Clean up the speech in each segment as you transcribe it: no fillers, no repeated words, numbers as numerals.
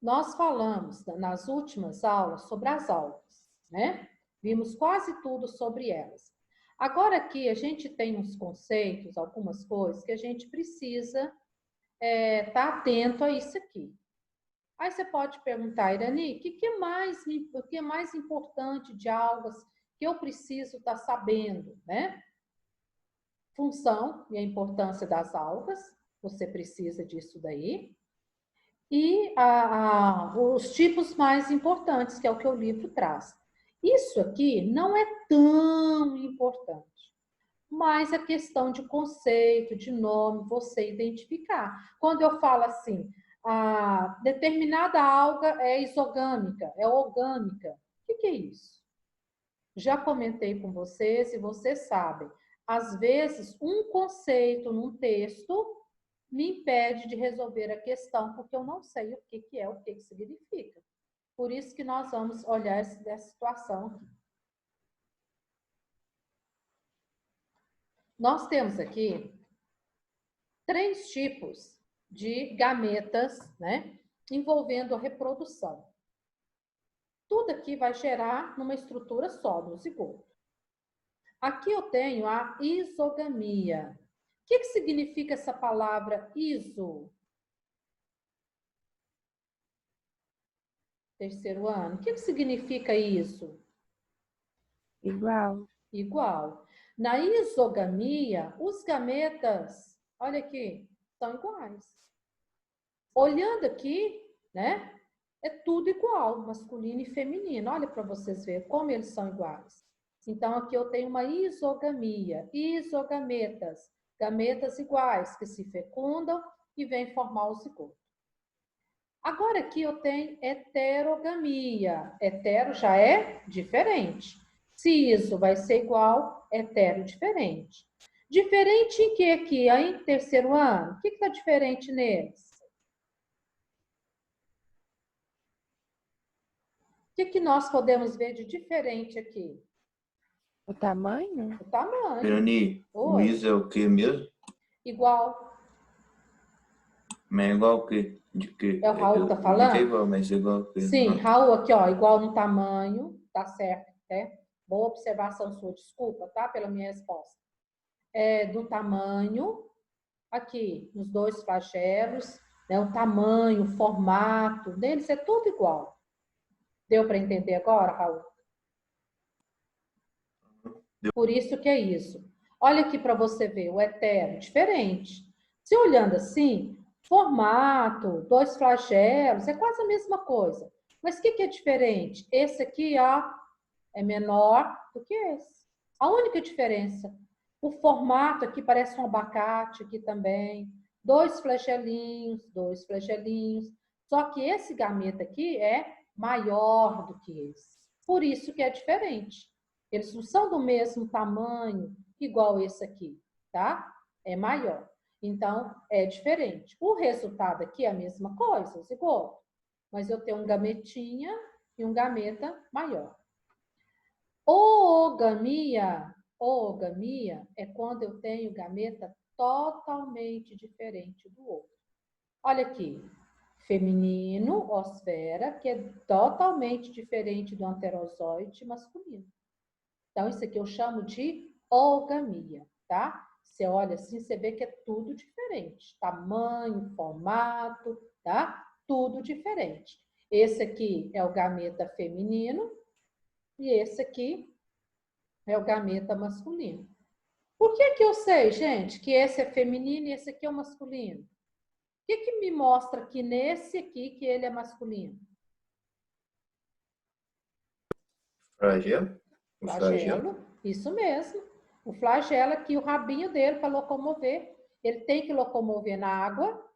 Nós falamos nas últimas aulas sobre as algas, né? Vimos quase tudo sobre elas. Agora aqui a gente tem uns conceitos, algumas coisas que a gente precisa estar atento a isso aqui. Aí você pode perguntar, Irani, o que é mais importante de algas que eu preciso estar sabendo, né? Função e a importância das algas, você precisa disso daí. E os tipos mais importantes, que é o que o livro traz. Isso aqui não é tão importante, mas é questão de conceito, de nome, você identificar. Quando eu falo assim, determinada alga é isogâmica, é orgânica, o que é isso? Já comentei com vocês e vocês sabem, às vezes um conceito num texto me impede de resolver a questão, porque eu não sei o que é, o que significa. Por isso que nós vamos olhar essa situação aqui. Nós temos aqui 3 tipos de gametas, né, envolvendo a reprodução. Tudo aqui vai gerar numa estrutura só, no zigoto. Aqui eu tenho a isogamia. O que significa essa palavra iso? Terceiro ano. O que significa isso? Igual. Igual. Na isogamia, os gametas, olha aqui, são iguais. Olhando aqui, né? É tudo igual, masculino e feminino. Olha para vocês verem como eles são iguais. Então, aqui eu tenho uma isogamia. Isogametas, gametas iguais, que se fecundam e vêm formar o zigoto. Agora aqui eu tenho heterogamia. Hetero já é diferente. Se isso vai ser igual, hetero diferente. Diferente em que aqui, em terceiro ano? O que está diferente neles? O que nós podemos ver de diferente aqui? O tamanho? O tamanho. Irani, o ISO é o que mesmo? Igual. Mas é igual o quê? De quê? É o Raul que tá falando? É igual, mas é igual o quê? Sim, Raul aqui, ó, igual no tamanho, tá certo, né? Boa observação sua, desculpa, tá? Pela minha resposta. Do tamanho, aqui, nos 2 flagelos, né? O tamanho, o formato deles é tudo igual. Deu para entender agora, Raul? Por isso que é isso. Olha aqui para você ver, o hetero, diferente. Se olhando assim, formato, 2 flagelos, é quase a mesma coisa. Mas o que é diferente? Esse aqui, ó, é menor do que esse. A única diferença, o formato aqui parece um abacate aqui também. 2 flagelinhos, 2 flagelinhos. Só que esse gameta aqui é maior do que esse. Por isso que é diferente. Eles não são do mesmo tamanho, igual esse aqui, tá? É maior. Então, é diferente. O resultado aqui é a mesma coisa, o zigoto. Mas eu tenho um gametinha e um gameta maior. Oogamia é quando eu tenho gameta totalmente diferente do outro. Olha aqui, feminino, osfera, que é totalmente diferente do anterozoide masculino. Então, isso aqui eu chamo de oogamia, tá? Você olha assim, você vê que é tudo diferente. Tamanho, formato, tá? Tudo diferente. Esse aqui é o gameta feminino e esse aqui é o gameta masculino. Por que eu sei, gente, que esse é feminino e esse aqui é o masculino? O que me mostra aqui nesse aqui que ele é masculino? Flagelo? Flagelo, isso mesmo. O flagelo aqui, o rabinho dele para locomover. Ele tem que locomover na água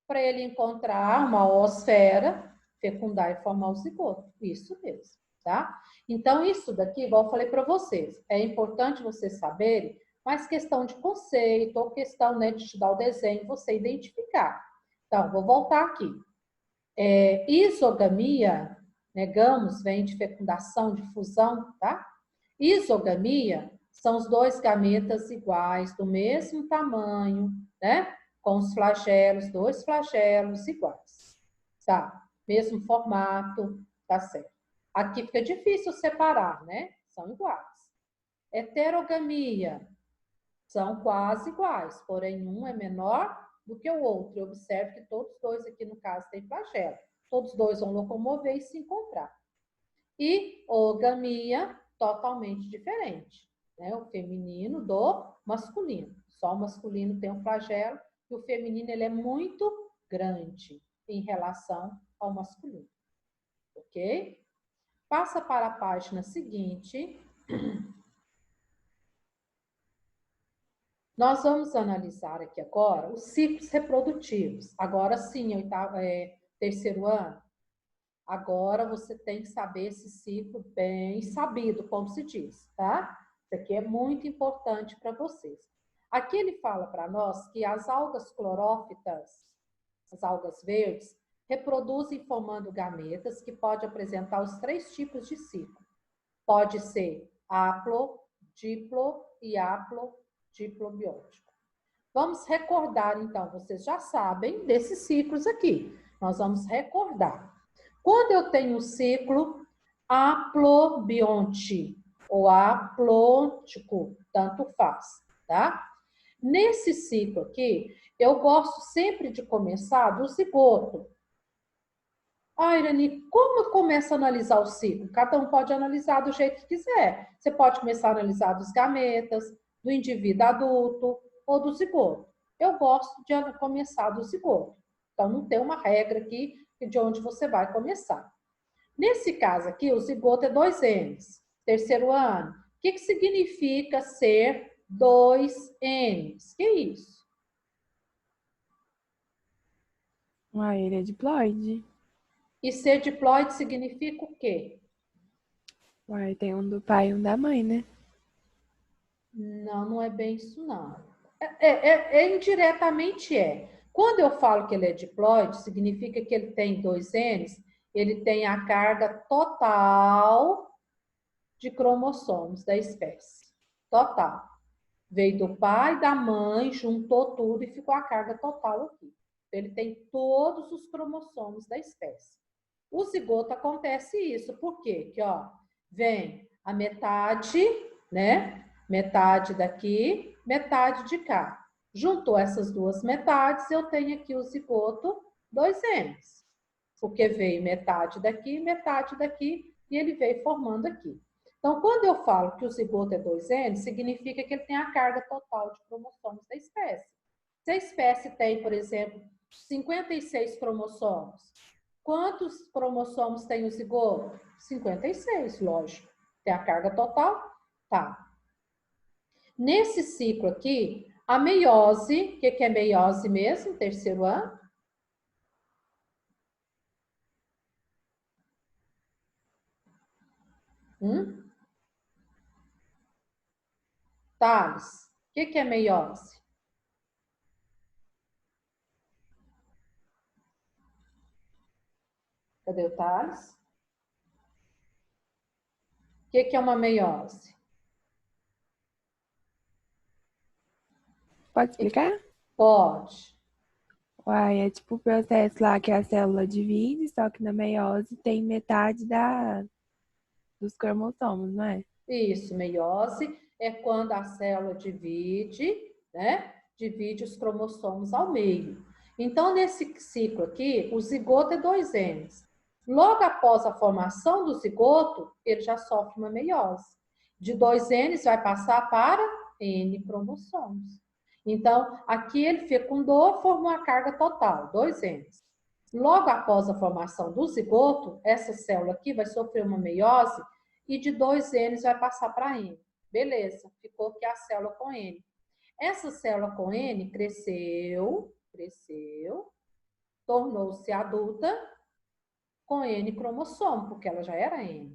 para ele encontrar uma oosfera, fecundar e formar o zigoto. Isso mesmo, tá? Então, isso daqui, igual eu falei para vocês, é importante vocês saberem, mas questão de conceito ou questão, né, de te dar o desenho, você identificar. Então, vou voltar aqui. Isogamia, negamos, vem de fecundação, de fusão, tá? Isogamia são os 2 gametas iguais, do mesmo tamanho, né? Com os flagelos, 2 flagelos iguais, tá? mesmo formato, tá certo? Aqui fica difícil separar, né? São iguais. Heterogamia, são quase iguais, porém um é menor do que o outro. Observe que todos dois aqui, no caso, têm flagelo. Todos dois vão locomover e se encontrar. E ogamia, totalmente diferente, né? O feminino do masculino. Só o masculino tem um flagelo e o feminino ele é muito grande em relação ao masculino. Ok? Passa para a página seguinte. Nós vamos analisar aqui agora os ciclos reprodutivos. Agora sim, terceiro ano. Agora você tem que saber esse ciclo bem sabido, como se diz, tá? Isso aqui é muito importante para vocês. Aqui ele fala para nós que as algas clorófitas, as algas verdes, reproduzem formando gametas que podem apresentar os 3 tipos de ciclo. Pode ser haplo, diplo e haplodiplobiótico. Vamos recordar, então, vocês já sabem desses ciclos aqui. Nós vamos recordar. Quando eu tenho o ciclo haplobionte ou haplótico, tanto faz, tá? Nesse ciclo aqui, eu gosto sempre de começar do zigoto. Ah, Irani, como eu começo a analisar o ciclo? Cada um pode analisar do jeito que quiser. Você pode começar a analisar dos gametas, do indivíduo adulto ou do zigoto. Eu gosto de começar do zigoto. Então, não tem uma regra aqui de onde você vai começar. Nesse caso aqui, o zigoto é 2 N's. Terceiro ano. O que significa ser 2 N's? Que isso? Ele é diploide. E ser diploide significa o quê? Tem um do pai e um da mãe, né? Não, não é bem isso, não. Indiretamente é. Quando eu falo que ele é diploide, significa que ele tem 2 N's, ele tem a carga total de cromossomos da espécie. Total. Veio do pai e da mãe, juntou tudo e ficou a carga total aqui. Ele tem todos os cromossomos da espécie. O zigoto acontece isso. Por quê? Que, ó, vem a metade, né? Metade daqui, metade de cá. Juntou essas duas metades, eu tenho aqui o zigoto 2 N's. Porque veio metade daqui, e ele veio formando aqui. Então, quando eu falo que o zigoto é 2 N's, significa que ele tem a carga total de cromossomos da espécie. Se a espécie tem, por exemplo, 56 cromossomos, quantos cromossomos tem o zigoto? 56, lógico. Tem a carga total? Tá. Nesse ciclo aqui, a meiose, o que é meiose mesmo? Terceiro ano? Thales, o que é meiose? Cadê o Thales? O que é uma meiose? Pode explicar? Pode. É tipo o processo lá que a célula divide, só que na meiose tem metade dos cromossomos, não é? Isso, meiose é quando a célula divide, né? Divide os cromossomos ao meio. Então, nesse ciclo aqui, o zigoto é 2 N's. Logo após a formação do zigoto, ele já sofre uma meiose. De 2 N's vai passar para N cromossomos. Então, aqui ele fecundou, formou a carga total, 2 N's. Logo após a formação do zigoto, essa célula aqui vai sofrer uma meiose e de 2 N's vai passar para N. Beleza, ficou aqui a célula com N. Essa célula com N cresceu, tornou-se adulta com N cromossomo, porque ela já era N.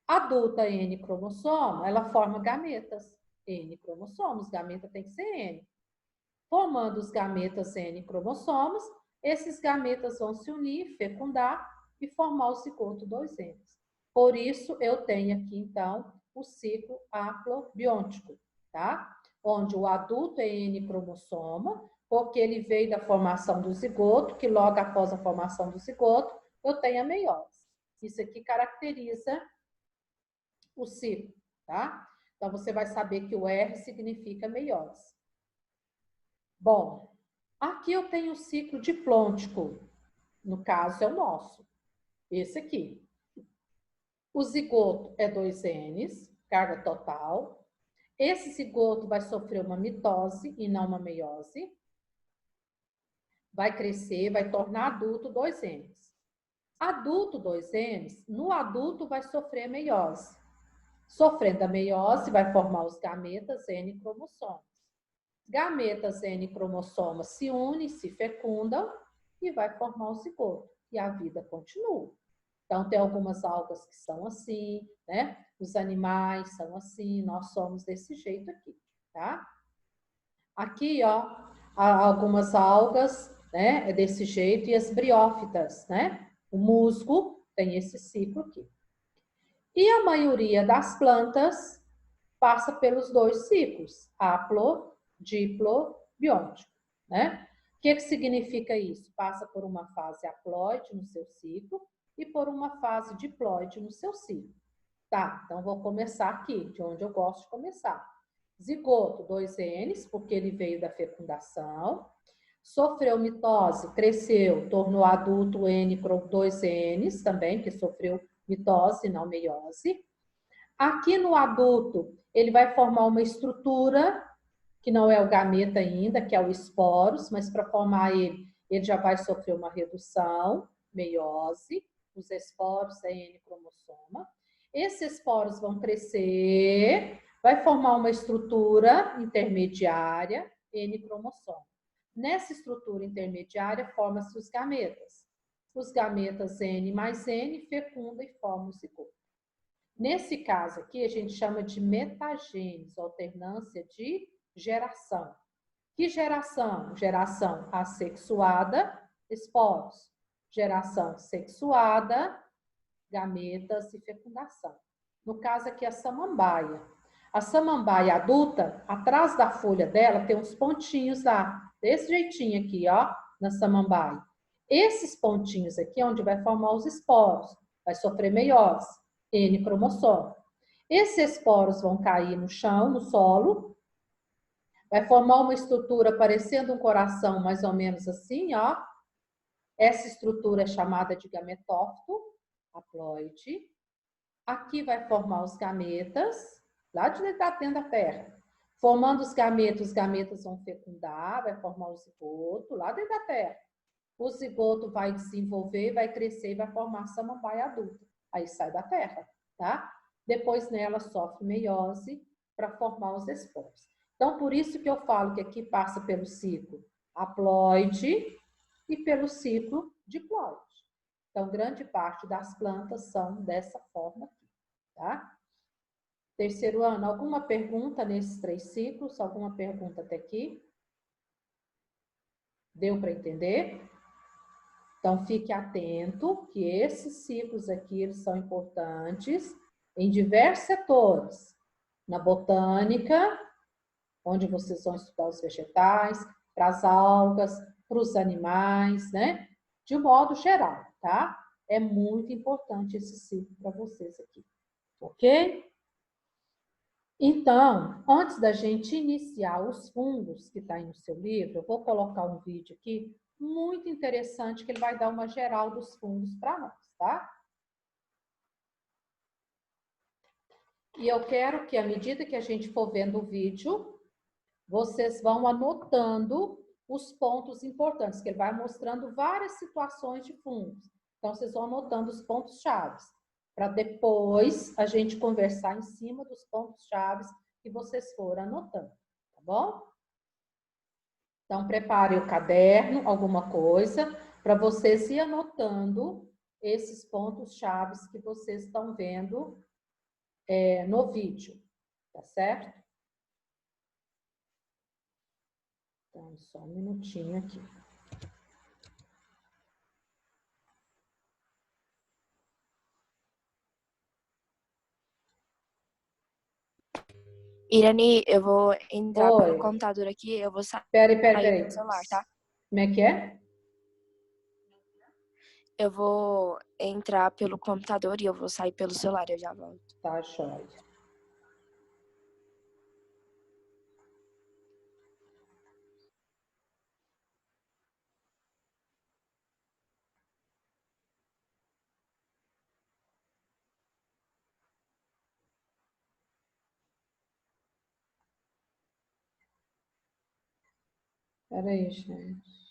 Adulta N cromossomo, ela forma gametas. N cromossomos, gameta tem que ser N. Formando os gametas N cromossomos, esses gametas vão se unir, fecundar e formar o zigoto 2 N's. Por isso, eu tenho aqui, então, o ciclo haplobiótico, tá? Onde o adulto é N cromossoma, porque ele veio da formação do zigoto, que logo após a formação do zigoto, eu tenho a meiose. Isso aqui caracteriza o ciclo, tá? Então, você vai saber que o R significa meiose. Bom, aqui eu tenho o ciclo diplôntico. No caso, é o nosso. Esse aqui. O zigoto é 2 Ns, carga total. Esse zigoto vai sofrer uma mitose e não uma meiose. Vai crescer, vai tornar adulto 2 Ns. Adulto 2 Ns, no adulto vai sofrer meiose. Sofrendo a meiose, vai formar os gametas N cromossomos. Gametas N cromossomas se unem, se fecundam e vai formar o zigoto. E a vida continua. Então, tem algumas algas que são assim, né? Os animais são assim, nós somos desse jeito aqui, tá? Aqui, ó, algumas algas, né? É desse jeito, e as briófitas, né? O musgo tem esse ciclo aqui. E a maioria das plantas passa pelos 2 ciclos, haplo, diplo, biótico, né? O que significa isso? Passa por uma fase haploide no seu ciclo e por uma fase diploide no seu ciclo. Tá, então vou começar aqui, de onde eu gosto de começar. Zigoto, 2 Ns, porque ele veio da fecundação. Sofreu mitose, cresceu, tornou adulto N, 2 Ns também, que sofreu mitose, não meiose. Aqui no adulto, ele vai formar uma estrutura, que não é o gameta ainda, que é o esporos, mas para formar ele já vai sofrer uma redução, meiose. Os esporos é N cromossoma. Esses esporos vão crescer, vai formar uma estrutura intermediária, N cromossoma. Nessa estrutura intermediária, formam-se os gametas. Os gametas N mais N fecundam e formam o zigoto. Nesse caso aqui, a gente chama de metagênese, alternância de geração. Que geração? Geração assexuada, esporos. Geração sexuada, gametas e fecundação. No caso aqui, a samambaia. A samambaia adulta, atrás da folha dela, tem uns pontinhos lá, desse jeitinho aqui, ó, na samambaia. Esses pontinhos aqui é onde vai formar os esporos, vai sofrer meiose, N cromossomo. Esses esporos vão cair no chão, no solo, vai formar uma estrutura parecendo um coração, mais ou menos assim, ó. Essa estrutura é chamada de gametófito, haploide. Aqui vai formar os gametas, lá de dentro da terra. Formando os gametas vão fecundar, vai formar o zigoto, lá dentro da terra. O zigoto vai desenvolver, vai crescer e vai formar a samambaia adulta. Aí sai da terra, tá? Depois nela sofre meiose para formar os esporos. Então, por isso que eu falo que aqui passa pelo ciclo haploide e pelo ciclo diploide. Então, grande parte das plantas são dessa forma aqui, tá? Terceiro ano, alguma pergunta nesses 3 ciclos? Alguma pergunta até aqui? Deu para entender? Então, fique atento que esses ciclos aqui, eles são importantes em diversos setores. Na botânica, onde vocês vão estudar os vegetais, para as algas, para os animais, né? De um modo geral, tá? É muito importante esse ciclo para vocês aqui, ok? Então, antes da gente iniciar os fungos que está aí no seu livro, eu vou colocar um vídeo aqui muito interessante, que ele vai dar uma geral dos fungos para nós, tá? E eu quero que, à medida que a gente for vendo o vídeo, vocês vão anotando os pontos importantes, que ele vai mostrando várias situações de fungos. Então, vocês vão anotando os pontos chaves, para depois a gente conversar em cima dos pontos chaves que vocês foram anotando, tá bom? Então, prepare o caderno, alguma coisa, para vocês ir anotando esses pontos chaves que vocês estão vendo no vídeo, tá certo? Então, só um minutinho aqui. Irani, eu vou entrar Oi. pelo computador aqui, eu vou sair Peraí. do celular, tá? Como é que é? Eu vou entrar pelo computador e eu vou sair pelo celular, eu já volto. Tá, joia. Peraí, gente.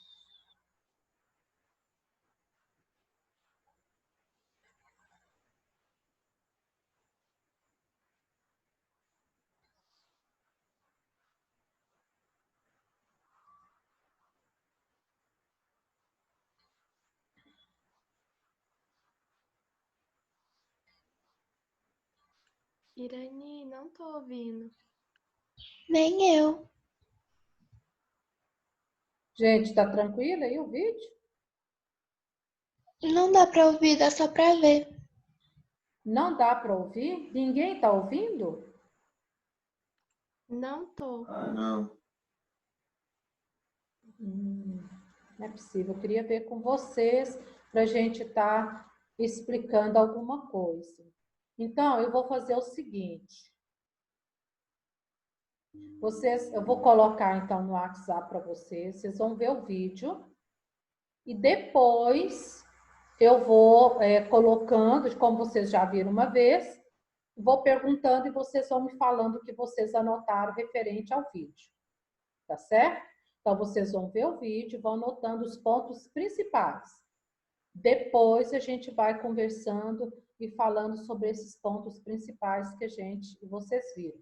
Irani, não tô ouvindo. Nem eu. Gente, tá tranquilo aí o vídeo? Não dá pra ouvir, dá só pra ver. Não dá para ouvir? Ninguém tá ouvindo? Não tô. Ah, não. Não é possível. Eu queria ver com vocês para a gente estar explicando alguma coisa. Então, eu vou fazer o seguinte. Eu vou colocar então no WhatsApp para vocês vão ver o vídeo e depois eu vou colocando, como vocês já viram uma vez, vou perguntando e vocês vão me falando o que vocês anotaram referente ao vídeo, tá certo? Então, vocês vão ver o vídeo, vão anotando os pontos principais. Depois a gente vai conversando e falando sobre esses pontos principais que vocês viram,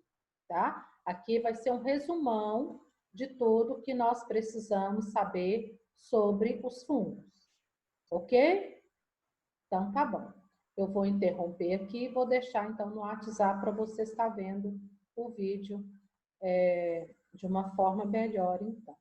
tá? Aqui vai ser um resumão de tudo que nós precisamos saber sobre os fungos, ok? Então, tá bom. Eu vou interromper aqui e vou deixar, então, no WhatsApp para você estar vendo o vídeo de uma forma melhor, então.